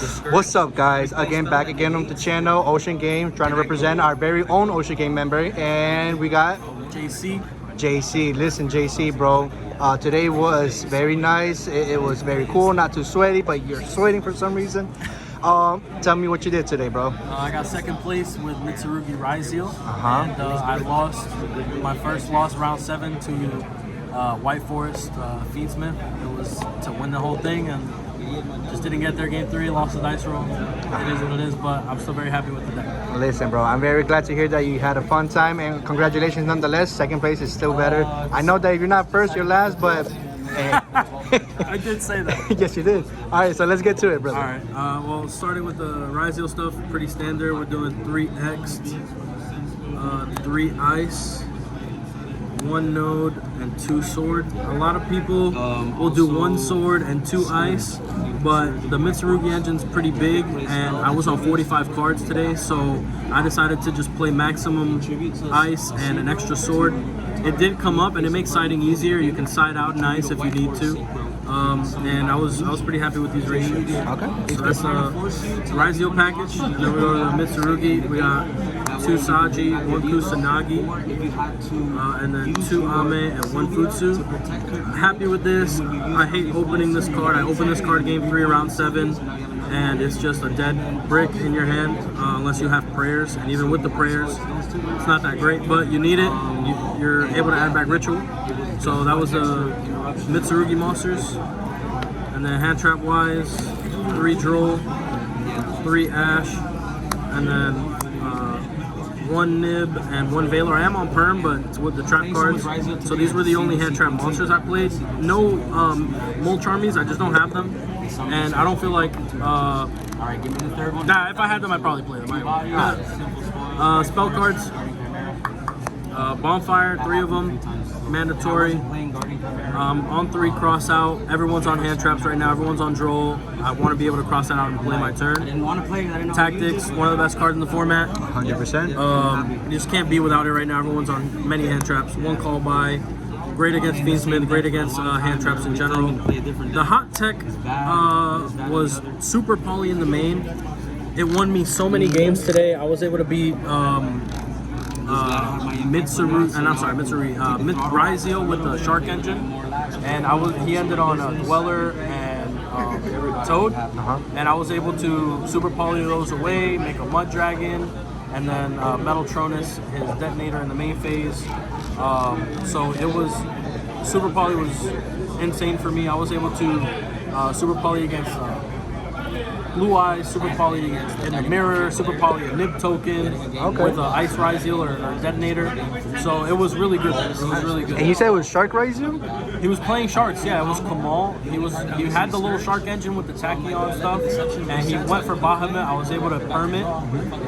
What's up, guys? Back again on the channel, Ocean Game, trying to represent our very own Ocean Game member, and we got JC. Listen, JC, bro. Today was very nice. It was very cool, not too sweaty, but you're sweating for some reason. Tell me what you did today, bro. I got second place with Mitsurugi Ryzeal, and I lost my first loss round 7 to White Forest Feedsmith. It was to win the whole thing, and just didn't get there. Game 3, lost the dice roll. It is what it is, but I'm still very happy with the deck. Listen, bro, I'm very glad to hear that you had a fun time, and congratulations nonetheless. Second place is still better. I know that if you're not first, you're last, but hey. I did say that. Yes, you did. All right, so let's get to it, brother. All right. Well, starting with the Ryzeal stuff, pretty standard. We're doing 3 X, 3 Ice, 1 Node, and 2 Sword. A lot of people will do 1 Sword and 2 Ice, but the Mitsurugi engine's pretty big, and I was on 45 cards today, so I decided to just play maximum Ice and an extra Sword. It did come up, and it makes siding easier. You can side out in Ice if you need to. And I was pretty happy with these ratios. Okay. So that's a Ryzeal package. And then we go to the Mitsurugi. We got 2 Saji, 1 Kusanagi, and then 2 Ame and 1 Futsu. Happy with this. I hate opening this card. I opened this card game 3 round 7, and it's just a dead brick in your hand unless you have prayers. And even with the prayers, it's not that great, but you need it. You're able to add back Ritual. So that was a Mitsurugi monsters. And then hand trap wise, 3 Droll, 3 Ash, and then 1 Nib and 1 Valor. I am on Perm, but it's with the trap cards. So these were the only hand trap monsters I played. No Mulch Armies, I just don't have them. And I don't feel like, Alright, give me the third one. Nah, if I had them, I'd probably play them. Spell cards, Bonfire, 3 of them, mandatory. On 3 cross out. Everyone's on hand traps right now. Everyone's on Droll. I want to be able to cross that out and play my turn. I didn't want to play. Tactics, one of the best cards in the format. 100%. You just can't be without it right now. Everyone's on many hand traps. 1 call by. Great against Feensmith, great against hand traps in general. The hot tech was super poly in the main. It won me so many games today. I was able to beat Ryzeal with the Shark engine, and he ended on a Dweller and Toad, and I was able to super poly those away, make a Mud Dragon, and then Metal Tronus, his detonator in the main phase. So it was super poly was insane for me. I was able to super poly against Blue Eyes, super poly against In the Mirror, super poly a Nib token with Ice Ryzeal or Detonator. So it was really good. It was really good. And you said it was Shark Ryzeal? He was playing Sharks, yeah. It was Kamal. He had the little Shark engine with the Tachyon stuff, and he went for Bahamut. I was able to perm it,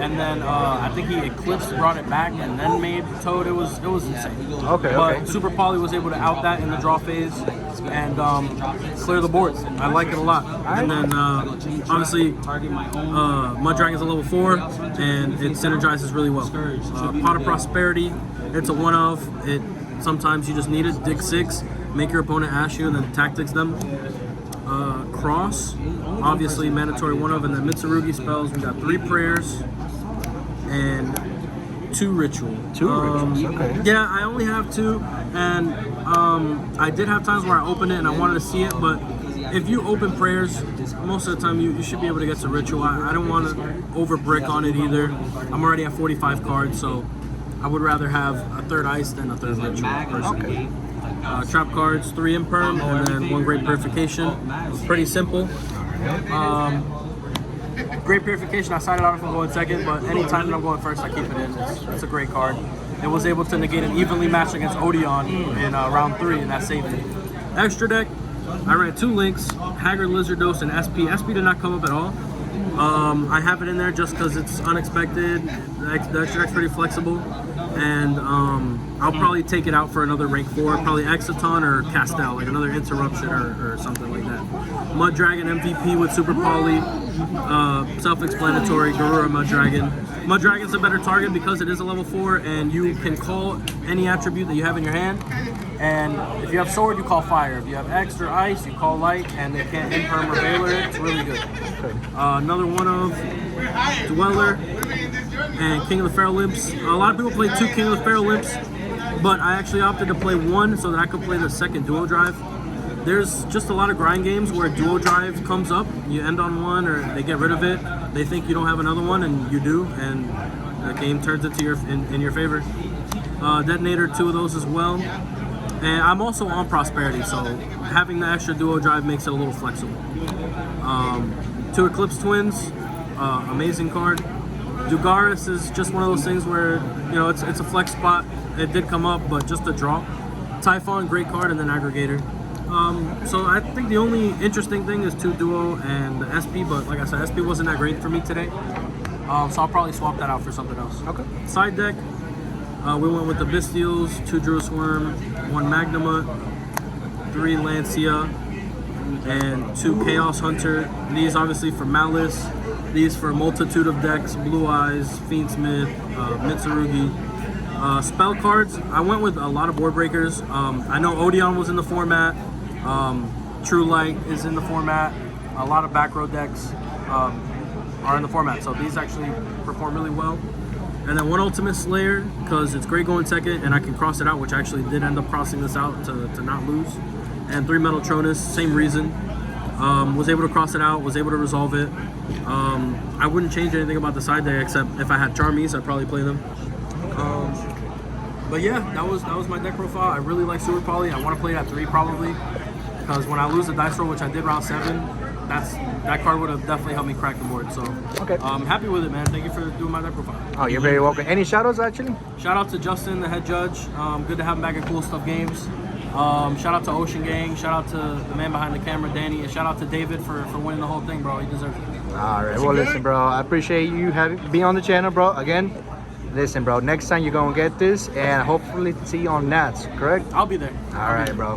and then I think he Eclipsed, brought it back, and then made Toad. It was insane. But Super Poly was able to out that in the draw phase and clear the board. I like it a lot. And then obviously Mud Dragon's a level 4, and it synergizes really well. Pot of Prosperity, it's a one-of. Sometimes you just need it. Dig 6, make your opponent ash you, and then tactics them. Cross, obviously mandatory one-of, and then Mitsurugi spells. We got 3 prayers and 2 ritual. 2 rituals, okay. Yeah, I only have 2, and I did have times where I opened it and I wanted to see it, but if you open prayers, most of the time you should be able to get to ritual. I don't want to over brick on it either. I'm already at 45 cards, so I would rather have a 3rd ice than a 3rd ritual personally. Trap cards, 3 imperm, and then 1 great purification. Pretty simple. Great purification, I sided out if I'm going 2nd, but anytime that I'm going 1st, I keep it in. It's a great card. It was able to negate an evenly match against Odeon in round 3, and that saved it. Extra deck, I ran 2 links, Haggard, Lizardos, and SP. SP did not come up at all. I have it in there just because it's unexpected. The extra deck's pretty flexible, and I'll probably take it out for another rank 4, probably Exciton or Castel, like another Interruption or something like that. Mud Dragon MVP with Super Poly, self-explanatory, Garura Mud Dragon. Mud Dragon's a better target because it is a level 4, and you can call any attribute that you have in your hand, And if you have sword, you call fire. If you have X or ice, you call light, and they can't imperm or veiler it. It's really good. Another one of Dweller and King of the Feral Imps. A lot of people play 2 King of the Feral Imps, but I actually opted to play 1 so that I could play the second duo drive. There's just a lot of grind games where duo drive comes up, you end on one or they get rid of it. They think you don't have another one and you do, and the game turns into in your favor. Detonator, 2 of those as well. And I'm also on Prosperity, so having the extra duo drive makes it a little flexible. 2 Eclipse Twins, amazing card. Dugaris is just one of those things where, you know, it's a flex spot. It did come up, but just a draw. Typhon, great card, and then Aggregator. So I think the only interesting thing is 2 Duo and the SP, but like I said, SP wasn't that great for me today. So I'll probably swap that out for something else. Okay. Side deck, we went with the Bystials, 2 Druid Worm, 1 Magnamut, 3 Lancia, and 2 Chaos Hunter. These obviously for Malice, these for a multitude of decks, Blue Eyes, Fiendsmith, Mitsurugi. Spell cards, I went with a lot of board breakers. I know Odeon was in the format, True Light is in the format, a lot of back row decks are in the format, so these actually perform really well. And then 1 Ultimate Slayer, because it's great going second and I can cross it out, which I actually did end up crossing this out to not lose. And 3 Metaltronus, same reason. Was able to cross it out, was able to resolve it. I wouldn't change anything about the side deck except if I had Charmies, I'd probably play them. But yeah, that was my deck profile. I really like Super Poly. I want to play it at 3 probably, because when I lose the dice roll, which I did round 7, that card would have definitely helped me crack the board. So okay, I'm happy with it, man. Thank you for doing my deck profile. Oh, you're very welcome. Any shout-outs actually? Shout out to Justin, the head judge. Good to have him back at Cool Stuff Games. Shout out to Ocean Gang. Shout out to the man behind the camera, Danny. And shout out to David for winning the whole thing, bro. He deserves it. All right. Well, listen, bro. I appreciate you being on the channel, bro. Again, listen, bro. Next time you're gonna get this, and hopefully see you on Nats. Correct? I'll be there. All right, bro.